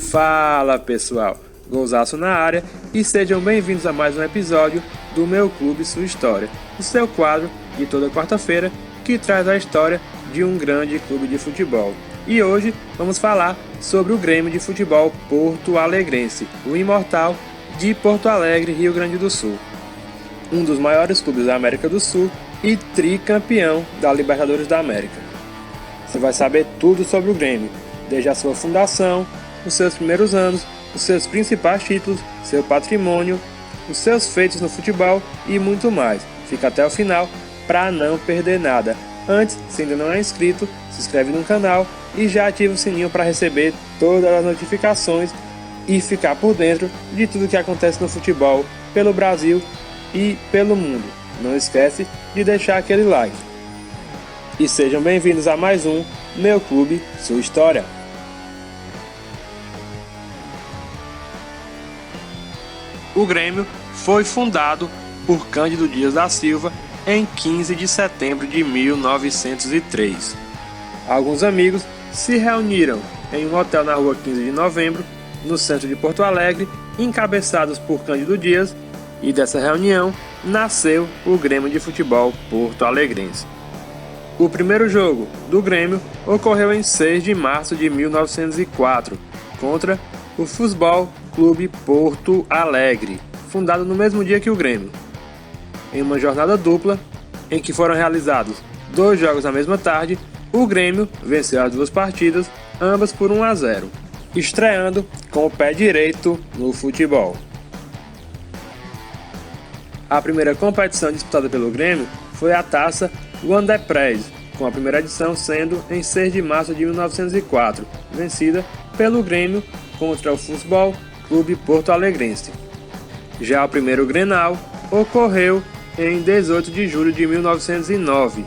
Fala pessoal, Gonzaço na área e sejam bem-vindos a mais um episódio do Meu Clube Sua História, o seu quadro de toda quarta-feira que traz a história de um grande clube de futebol. E hoje vamos falar sobre o Grêmio de Futebol Porto Alegrense, o imortal de Porto Alegre, Rio Grande do Sul. Um dos maiores clubes da América do Sul e tricampeão da Libertadores da América. Você vai saber tudo sobre o Grêmio, desde a sua fundação, os seus primeiros anos, os seus principais títulos, seu patrimônio, os seus feitos no futebol e muito mais. Fica até o final para não perder nada. Antes, se ainda não é inscrito, se inscreve no canal e já ativa o sininho para receber todas as notificações e ficar por dentro de tudo que acontece no futebol pelo Brasil e pelo mundo. Não esquece de deixar aquele like. E sejam bem-vindos a mais um Meu Clube, Sua História. O Grêmio foi fundado por Cândido Dias da Silva em 15 de setembro de 1903. Alguns amigos se reuniram em um hotel na rua 15 de novembro, no centro de Porto Alegre, encabeçados por Cândido Dias, e dessa reunião nasceu o Grêmio de Futebol Porto Alegrense. O primeiro jogo do Grêmio ocorreu em 6 de março de 1904, contra o Futebol Clube Porto Alegre, fundado no mesmo dia que o Grêmio. Em uma jornada dupla, em que foram realizados 2 jogos na mesma tarde, o Grêmio venceu as 2 partidas, ambas por 1-0, estreando com o pé direito no futebol. A primeira competição disputada pelo Grêmio foi a Taça Wander Prez, com a primeira edição sendo em 6 de março de 1904, vencida pelo Grêmio contra o Futebol Clube Porto Alegrense. Já o primeiro Grenal ocorreu em 18 de julho de 1909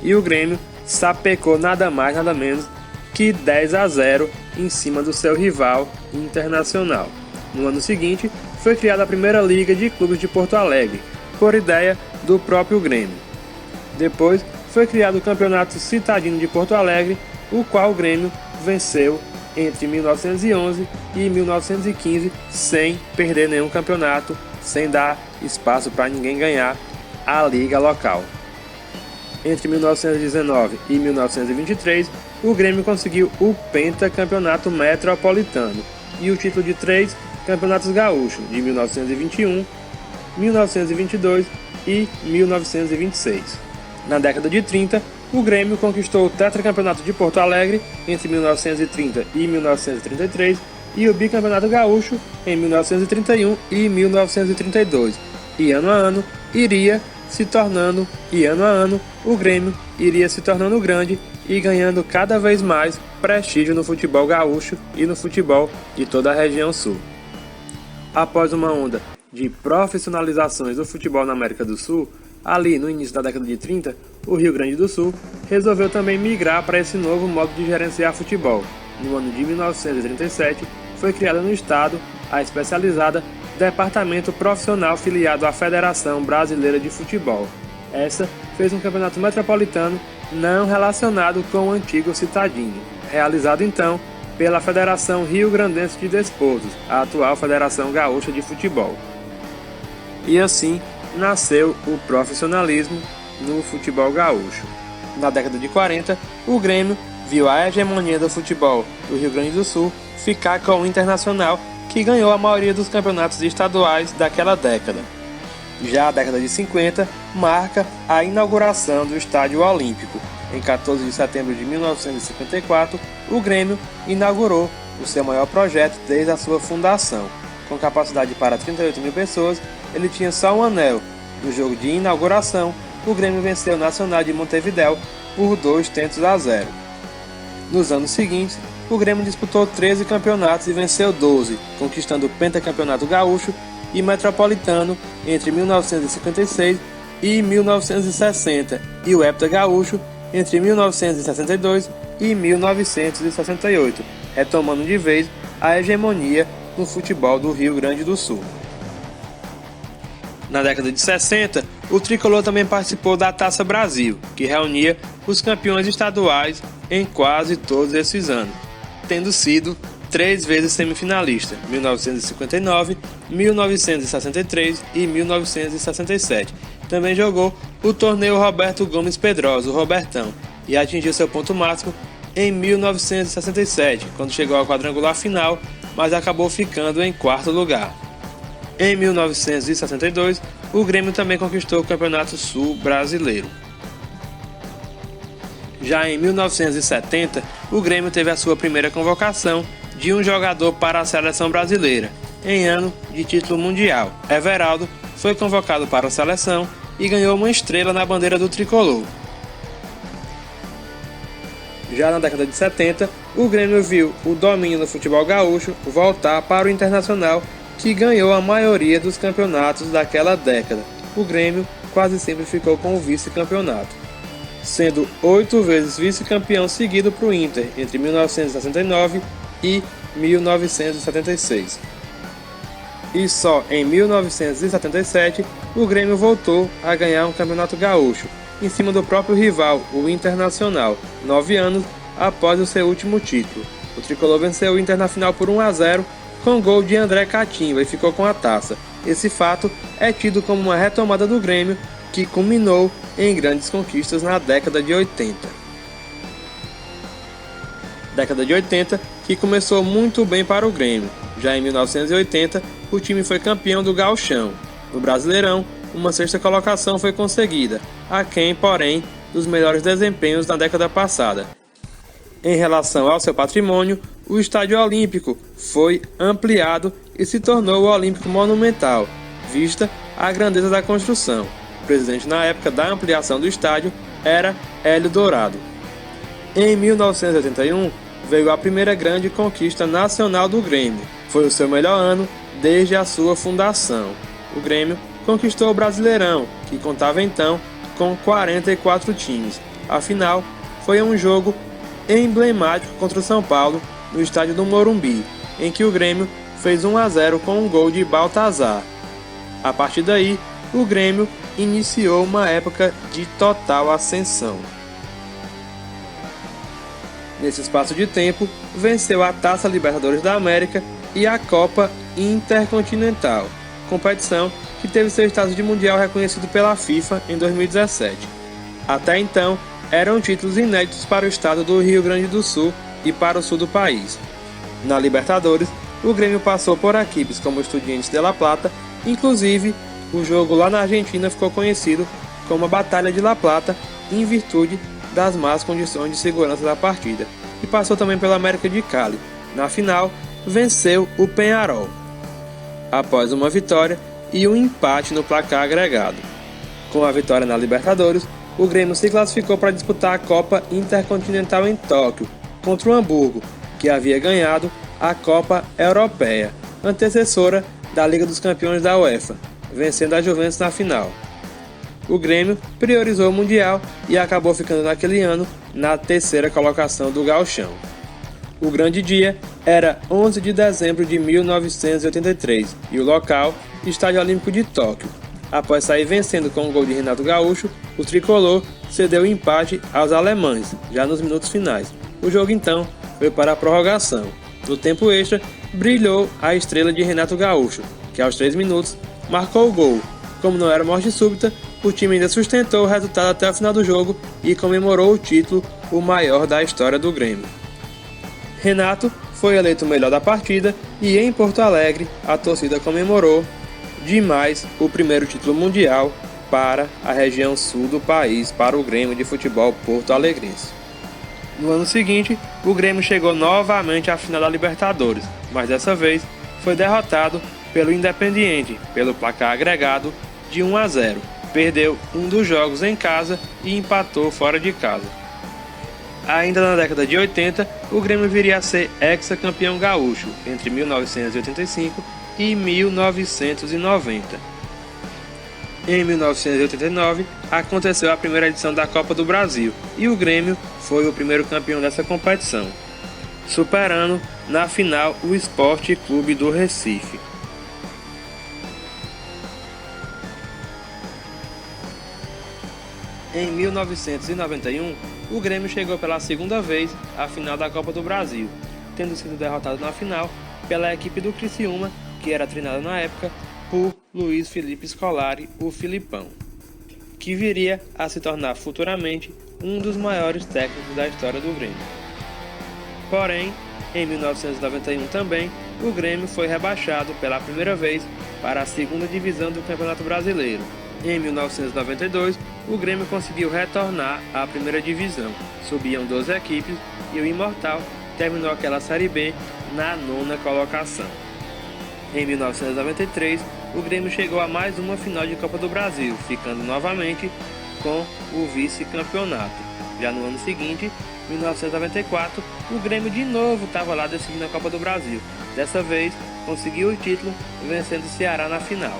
e o Grêmio sapecou nada mais nada menos que 10-0 em cima do seu rival Internacional. No ano seguinte foi criada a primeira Liga de Clubes de Porto Alegre, por ideia do próprio Grêmio. Depois foi criado o Campeonato Citadino de Porto Alegre, o qual o Grêmio venceu entre 1911 e 1915 sem perder nenhum campeonato, sem dar espaço para ninguém ganhar a liga local. Entre 1919 e 1923, o Grêmio conseguiu o pentacampeonato metropolitano e o título de 3 campeonatos gaúchos de 1921, 1922 e 1926. Na década de 30, o Grêmio conquistou o tetracampeonato de Porto Alegre entre 1930 e 1933 e o bicampeonato gaúcho em 1931 e 1932. E ano a ano o Grêmio iria se tornando grande e ganhando cada vez mais prestígio no futebol gaúcho e no futebol de toda a região sul. Após uma onda de profissionalizações do futebol na América do Sul, ali no início da década de 30, o Rio Grande do Sul resolveu também migrar para esse novo modo de gerenciar futebol. No ano de 1937, foi criada no estado a especializada Departamento Profissional filiado à Federação Brasileira de Futebol. Essa fez um campeonato metropolitano não relacionado com o antigo Citadino, realizado então pela Federação Rio Grandense de Desportos, a atual Federação Gaúcha de Futebol. E assim nasceu o profissionalismo no futebol gaúcho. Na década de 40, o Grêmio viu a hegemonia do futebol do Rio Grande do Sul ficar com o Internacional, que ganhou a maioria dos campeonatos estaduais daquela década. Já a década de 50 marca a inauguração do Estádio Olímpico. Em 14 de setembro de 1954, o Grêmio inaugurou o seu maior projeto desde a sua fundação. Com capacidade para 38 mil pessoas, ele tinha só um anel. No jogo de inauguração, o Grêmio venceu o Nacional de Montevidéu por 2-0. Nos anos seguintes, o Grêmio disputou 13 campeonatos e venceu 12, conquistando o pentacampeonato gaúcho e metropolitano entre 1956 e 1960 e o hepta gaúcho entre 1962 e 1968, retomando de vez a hegemonia no futebol do Rio Grande do Sul. Na década de 60, o tricolor também participou da Taça Brasil, que reunia os campeões estaduais em quase todos esses anos, tendo sido 3 vezes semifinalista, 1959, 1963 e 1967. Também jogou o torneio Roberto Gomes Pedrosa, o Robertão, e atingiu seu ponto máximo em 1967, quando chegou ao quadrangular final, mas acabou ficando em quarto lugar. Em 1962, o Grêmio também conquistou o Campeonato Sul Brasileiro. Já em 1970, o Grêmio teve a sua primeira convocação de um jogador para a seleção brasileira, em ano de título mundial. Everaldo foi convocado para a seleção e ganhou uma estrela na bandeira do tricolor. Já na década de 70, o Grêmio viu o domínio do futebol gaúcho voltar para o Internacional, que ganhou a maioria dos campeonatos daquela década. O Grêmio quase sempre ficou com o vice-campeonato, sendo 8 vezes vice-campeão seguido para o Inter entre 1969 e 1976. E só em 1977 o Grêmio voltou a ganhar um campeonato gaúcho, em cima do próprio rival, o Internacional, 9 anos após o seu último título. O tricolor venceu o Inter na final por 1-0 com gol de André Catimba e ficou com a taça. Esse fato é tido como uma retomada do Grêmio, que culminou em grandes conquistas na década de 80. Década de 80 que começou muito bem para o Grêmio. Já em 1980, o time foi campeão do Gauchão. No Brasileirão, uma sexta colocação foi conseguida, aquém, porém, dos melhores desempenhos na década passada. Em relação ao seu patrimônio, o Estádio Olímpico foi ampliado e se tornou o Olímpico Monumental, vista a grandeza da construção. O presidente na época da ampliação do estádio era Hélio Dourado. Em 1981, veio a primeira grande conquista nacional do Grêmio. Foi o seu melhor ano desde a sua fundação. O Grêmio conquistou o Brasileirão, que contava então com 44 times. A final foi um jogo emblemático contra o São Paulo no estádio do Morumbi, em que o Grêmio fez 1-0 com um gol de Baltazar. A partir daí, o Grêmio iniciou uma época de total ascensão. Nesse espaço de tempo, venceu a Taça Libertadores da América e a Copa Intercontinental, competição que teve seu status de mundial reconhecido pela FIFA em 2017. Até então, eram títulos inéditos para o estado do Rio Grande do Sul e para o sul do país. Na Libertadores, o Grêmio passou por equipes como o Estudiantes de La Plata, inclusive o jogo lá na Argentina ficou conhecido como a Batalha de La Plata, em virtude das más condições de segurança da partida, e passou também pela América de Cali. Na final, venceu o Peñarol, após uma vitória e um empate no placar agregado. Com a vitória na Libertadores, o Grêmio se classificou para disputar a Copa Intercontinental em Tóquio, contra o Hamburgo, que havia ganhado a Copa Europeia, antecessora da Liga dos Campeões da UEFA, vencendo a Juventus na final. O Grêmio priorizou o Mundial e acabou ficando naquele ano na terceira colocação do Gauchão. O grande dia era 11 de dezembro de 1983 e o local, Estádio Olímpico de Tóquio. Após sair vencendo com um gol de Renato Gaúcho, o tricolor cedeu o empate aos alemães, já nos minutos finais. O jogo então foi para a prorrogação. No tempo extra, brilhou a estrela de Renato Gaúcho, que aos 3 minutos marcou o gol. Como não era morte súbita, o time ainda sustentou o resultado até o final do jogo e comemorou o título, o maior da história do Grêmio. Renato foi eleito o melhor da partida e em Porto Alegre a torcida comemorou demais o primeiro título mundial para a região sul do país, para o Grêmio de futebol porto-alegrense. No ano seguinte, o Grêmio chegou novamente à final da Libertadores, mas dessa vez foi derrotado pelo Independiente, pelo placar agregado de 1-0. Perdeu um dos jogos em casa e empatou fora de casa. Ainda na década de 80, o Grêmio viria a ser hexacampeão gaúcho entre 1985 e 1990. Em 1989, aconteceu a primeira edição da Copa do Brasil e o Grêmio foi o primeiro campeão dessa competição, superando na final o Sport Clube do Recife. Em 1991, o Grêmio chegou pela segunda vez à final da Copa do Brasil. tendo sido derrotado na final pela equipe do Criciúma, que era treinada na época por Luiz Felipe Scolari, o Filipão, que viria a se tornar futuramente um dos maiores técnicos da história do Grêmio. Porém, em 1991 também, o Grêmio foi rebaixado pela primeira vez para a segunda divisão do Campeonato Brasileiro. Em 1992, o Grêmio conseguiu retornar à primeira divisão. Subiam 12 equipes e o Imortal terminou aquela Série B na 9ª colocação. Em 1993, o Grêmio chegou a mais uma final de Copa do Brasil, ficando novamente com o vice-campeonato. Já no ano seguinte, 1994, o Grêmio de novo estava lá decidindo a Copa do Brasil. Dessa vez, conseguiu o título, vencendo o Ceará na final.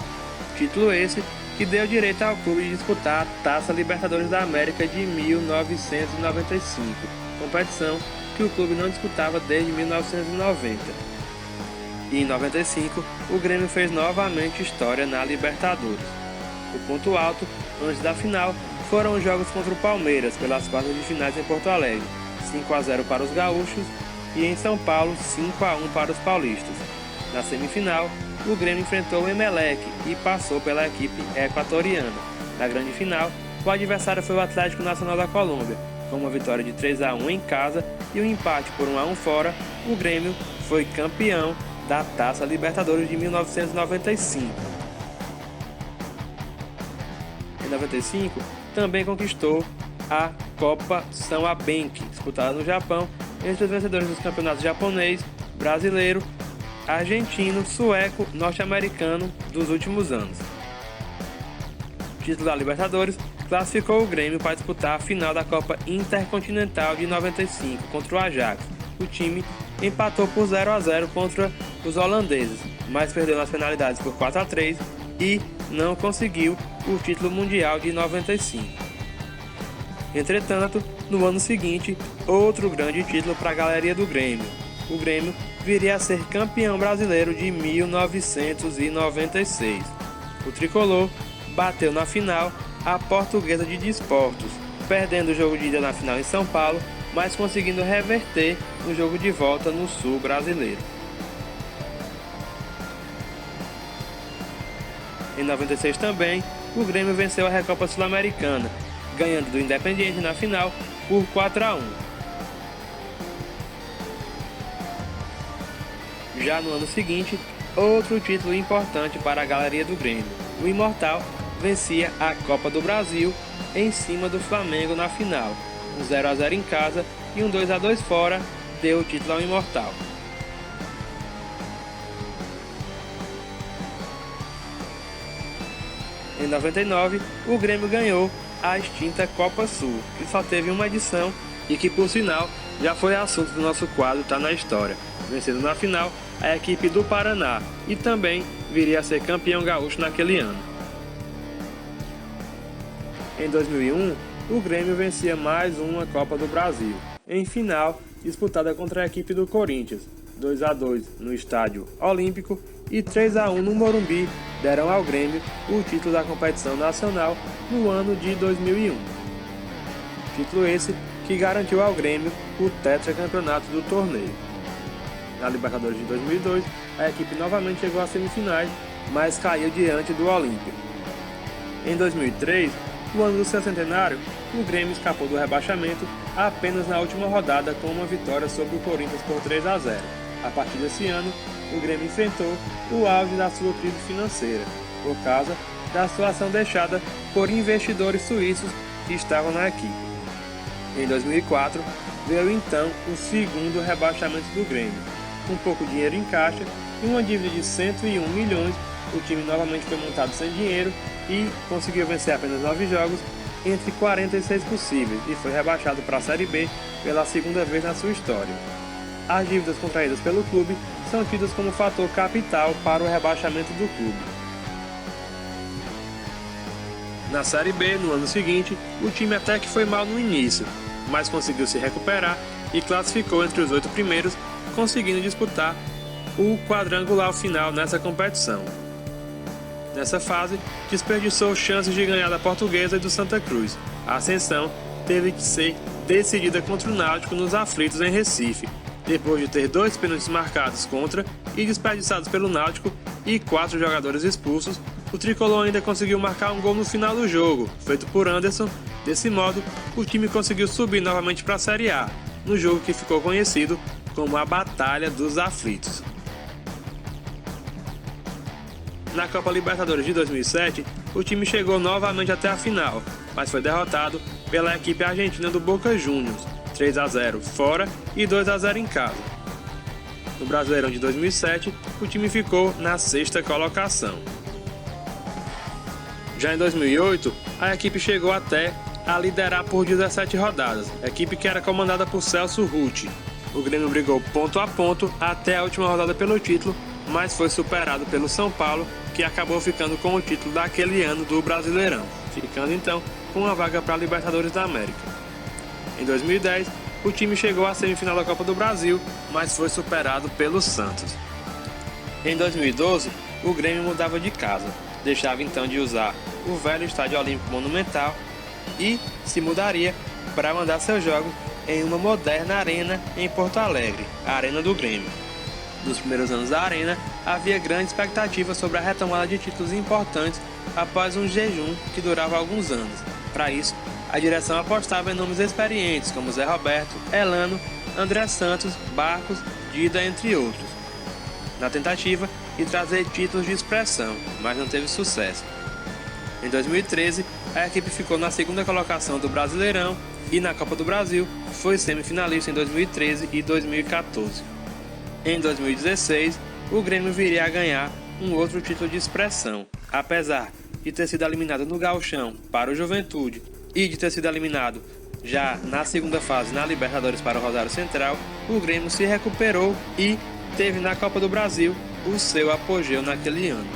Título esse que deu direito ao clube de disputar a Taça Libertadores da América de 1995, competição que o clube não disputava desde 1990. E em 95, o Grêmio fez novamente história na Libertadores. O ponto alto, antes da final, foram os jogos contra o Palmeiras pelas quartas de finais em Porto Alegre, 5-0 para os gaúchos e em São Paulo 5-1 para os paulistas. Na semifinal, o Grêmio enfrentou o Emelec e passou pela equipe equatoriana. Na grande final, o adversário foi o Atlético Nacional da Colômbia. Com uma vitória de 3-1 em casa e um empate por 1-1 fora, o Grêmio foi campeão da Taça Libertadores de 1995. Em 95, também conquistou a Copa São Abenki, disputada no Japão, entre os vencedores dos campeonatos japonês, brasileiro, argentino, sueco, norte-americano dos últimos anos. O título da Libertadores classificou o Grêmio para disputar a final da Copa Intercontinental de 95 contra o Ajax. O time empatou por 0-0 contra os holandeses, mas perdeu nas penalidades por 4-3 e não conseguiu o título mundial de 95. Entretanto, no ano seguinte, outro grande título para a galeria do Grêmio. O Grêmio viria a ser campeão brasileiro de 1996. O tricolor bateu na final a Portuguesa de Desportos, perdendo o jogo de ida na final em São Paulo, mas conseguindo reverter no jogo de volta no sul brasileiro. Em 96 também, o Grêmio venceu a Recopa Sul-Americana, ganhando do Independiente na final por 4-1. Já no ano seguinte, outro título importante para a galeria do Grêmio. O Imortal vencia a Copa do Brasil em cima do Flamengo na final. Um 0-0 em casa e um 2-2 fora deu o título ao Imortal. Em 99, o Grêmio ganhou a extinta Copa Sul, que só teve uma edição e que, por sinal, já foi assunto do nosso quadro Tá na História, vencendo na final a equipe do Paraná e também viria a ser campeão gaúcho naquele ano. Em 2001, o Grêmio vencia mais uma Copa do Brasil, em final disputada contra a equipe do Corinthians, 2-2 no Estádio Olímpico e 3-1 no Morumbi, deram ao Grêmio o título da competição nacional no ano de 2001. Título esse que garantiu ao Grêmio o tetracampeonato do torneio. Na Libertadores de 2002, a equipe novamente chegou às semifinais, mas caiu diante do Olímpia. Em 2003, o ano do seu centenário, o Grêmio escapou do rebaixamento apenas na última rodada com uma vitória sobre o Corinthians por 3-0. A partir desse ano, o Grêmio enfrentou o auge da sua crise financeira, por causa da situação deixada por investidores suíços que estavam na equipe. Em 2004, veio então o segundo rebaixamento do Grêmio. Com pouco dinheiro em caixa e uma dívida de 101 milhões, o time novamente foi montado sem dinheiro e conseguiu vencer apenas 9 jogos entre 46 possíveis e foi rebaixado para a Série B pela segunda vez na sua história. As dívidas contraídas pelo clube são tidas como fator capital para o rebaixamento do clube. Na Série B, no ano seguinte, o time até que foi mal no início, mas conseguiu se recuperar e classificou entre os 8 primeiros, conseguindo disputar o quadrangular final nessa competição. Nessa fase, desperdiçou chances de ganhar da Portuguesa e do Santa Cruz. A ascensão teve que ser decidida contra o Náutico nos aflitos em Recife. Depois de ter 2 pênaltis marcados contra e desperdiçados pelo Náutico e 4 jogadores expulsos, o tricolor ainda conseguiu marcar um gol no final do jogo, feito por Anderson. Desse modo, o time conseguiu subir novamente para a Série A, no jogo que ficou conhecido como a Batalha dos Aflitos. Na Copa Libertadores de 2007, o time chegou novamente até a final, mas foi derrotado pela equipe argentina do Boca Juniors, 3-0 fora e 2-0 em casa. No Brasileirão de 2007, o time ficou na 6ª colocação. Já em 2008, a equipe chegou até a liderar por 17 rodadas, equipe que era comandada por Celso Rutti. O Grêmio brigou ponto a ponto até a última rodada pelo título, mas foi superado pelo São Paulo, que acabou ficando com o título daquele ano do Brasileirão, ficando então com uma vaga para a Libertadores da América. Em 2010, o time chegou à semifinal da Copa do Brasil, mas foi superado pelo Santos. Em 2012, o Grêmio mudava de casa, deixava então de usar o velho Estádio Olímpico Monumental e se mudaria para mandar seus jogos em uma moderna arena em Porto Alegre, a Arena do Grêmio. Nos primeiros anos da Arena, havia grande expectativa sobre a retomada de títulos importantes após um jejum que durava alguns anos. Para isso, a direção apostava em nomes experientes como Zé Roberto, Elano, André Santos, Barcos, Dida, entre outros, na tentativa de trazer títulos de expressão, mas não teve sucesso. Em 2013, a equipe ficou na 2ª colocação do Brasileirão e na Copa do Brasil foi semifinalista em 2013 e 2014. Em 2016, o Grêmio viria a ganhar um outro título de expressão. Apesar de ter sido eliminado no Gauchão para o Juventude e de ter sido eliminado já na 2ª fase na Libertadores para o Rosário Central, o Grêmio se recuperou e teve na Copa do Brasil o seu apogeu naquele ano.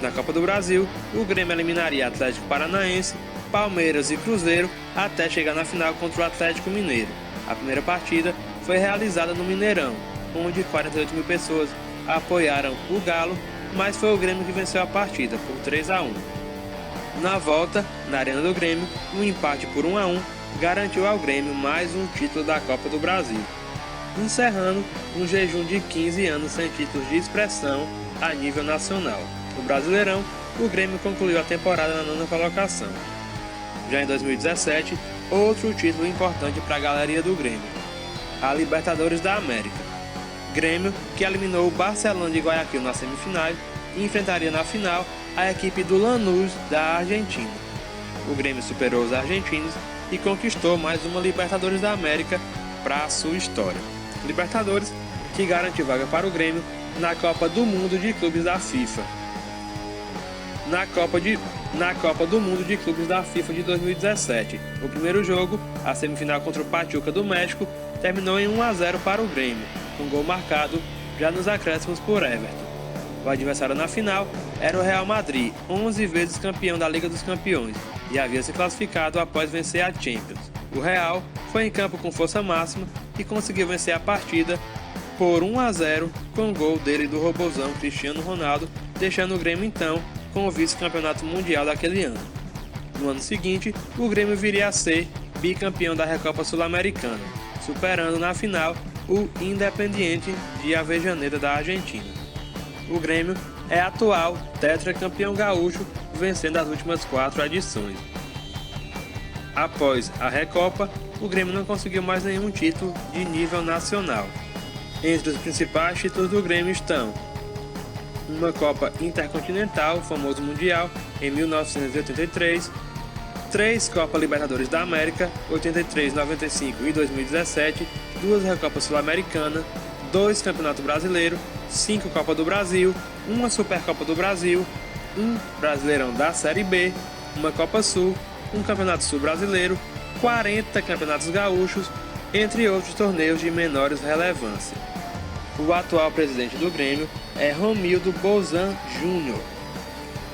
Na Copa do Brasil, o Grêmio eliminaria Atlético Paranaense, Palmeiras e Cruzeiro até chegar na final contra o Atlético Mineiro. A primeira partida foi realizada no Mineirão, onde 48 mil pessoas apoiaram o Galo, mas foi o Grêmio que venceu a partida por 3-1. Na volta, na Arena do Grêmio, um empate por 1-1 garantiu ao Grêmio mais um título da Copa do Brasil, encerrando um jejum de 15 anos sem títulos de expressão a nível nacional. No Brasileirão, o Grêmio concluiu a temporada na 9ª colocação. Já em 2017, outro título importante para a galeria do Grêmio, a Libertadores da América. Grêmio, que eliminou o Barcelona de Guayaquil na semifinal e enfrentaria na final a equipe do Lanús da Argentina. O Grêmio superou os argentinos e conquistou mais uma Libertadores da América para a sua história. Libertadores que garante vaga para o Grêmio na Copa do Mundo de Clubes da FIFA. Na Copa do Mundo de Clubes da FIFA de 2017, o primeiro jogo, a semifinal contra o Pachuca do México, terminou em 1-0 para o Grêmio, com gol marcado já nos acréscimos por Everton. O adversário na final era o Real Madrid, 11 vezes campeão da Liga dos Campeões, e havia se classificado após vencer a Champions. O Real foi em campo com força máxima e conseguiu vencer a partida por 1-0 com o gol dele do robozão Cristiano Ronaldo, deixando o Grêmio então com o vice-campeonato mundial daquele ano. No ano seguinte, o Grêmio viria a ser bicampeão da Recopa Sul-Americana, superando na final o Independiente de Avejaneda da Argentina. O Grêmio é atual tetracampeão gaúcho, vencendo as últimas 4 edições. Após a Recopa, o Grêmio não conseguiu mais nenhum título de nível nacional. Entre os principais títulos do Grêmio estão uma Copa Intercontinental, o famoso Mundial, em 1983, 3 Copa Libertadores da América, 83, 95 e 2017, 2 Recopa Sul-Americana, 2 Campeonato Brasileiro, 5 Copa do Brasil, 1 Supercopa do Brasil, 1 Brasileirão da Série B, uma Copa Sul, 1 Campeonato Sul Brasileiro, 40 Campeonatos Gaúchos, entre outros torneios de menores relevância. O atual presidente do Grêmio é Romildo Bolzan Júnior.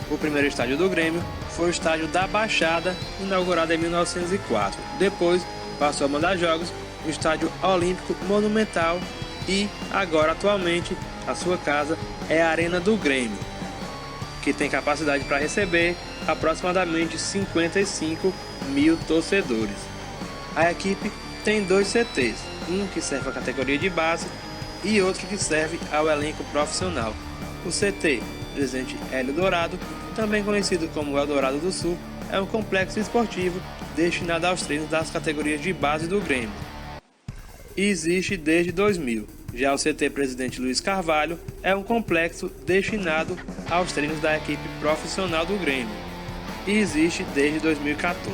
O primeiro estádio do Grêmio foi o estádio da Baixada, inaugurado em 1904. Depois passou a mandar jogos no estádio Olímpico Monumental e agora atualmente a sua casa é a Arena do Grêmio, que tem capacidade para receber aproximadamente 55 mil torcedores. A equipe tem 2 CTs, um que serve à categoria de base e outro que serve ao elenco profissional. O CT Presidente Hélio Dourado, também conhecido como Eldorado do Sul, é um complexo esportivo destinado aos treinos das categorias de base do Grêmio. E existe desde 2000. Já o CT Presidente Luiz Carvalho é um complexo destinado aos treinos da equipe profissional do Grêmio. E existe desde 2014.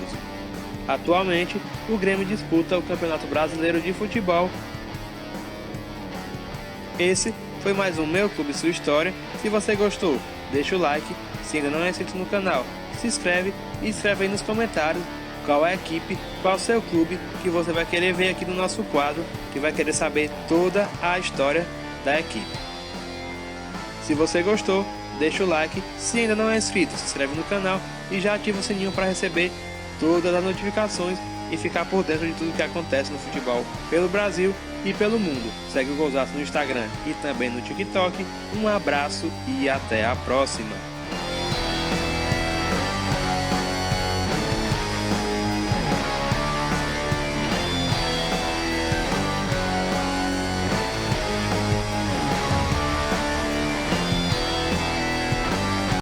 Atualmente, o Grêmio disputa o Campeonato Brasileiro de Futebol. Esse foi mais um Meu Clube Sua História. Se você gostou, deixa o like. Se ainda não é inscrito no canal, se inscreve e escreve aí nos comentários qual é a equipe, qual é o seu clube que você vai querer ver aqui no nosso quadro, que vai querer saber toda a história da equipe. Se você gostou, deixa o like. Se ainda não é inscrito, se inscreve no canal e já ativa o sininho para receber todas as notificações e ficar por dentro de tudo que acontece no futebol pelo Brasil e pelo mundo. Segue o Golzaço no Instagram e também no TikTok. Um abraço e até a próxima!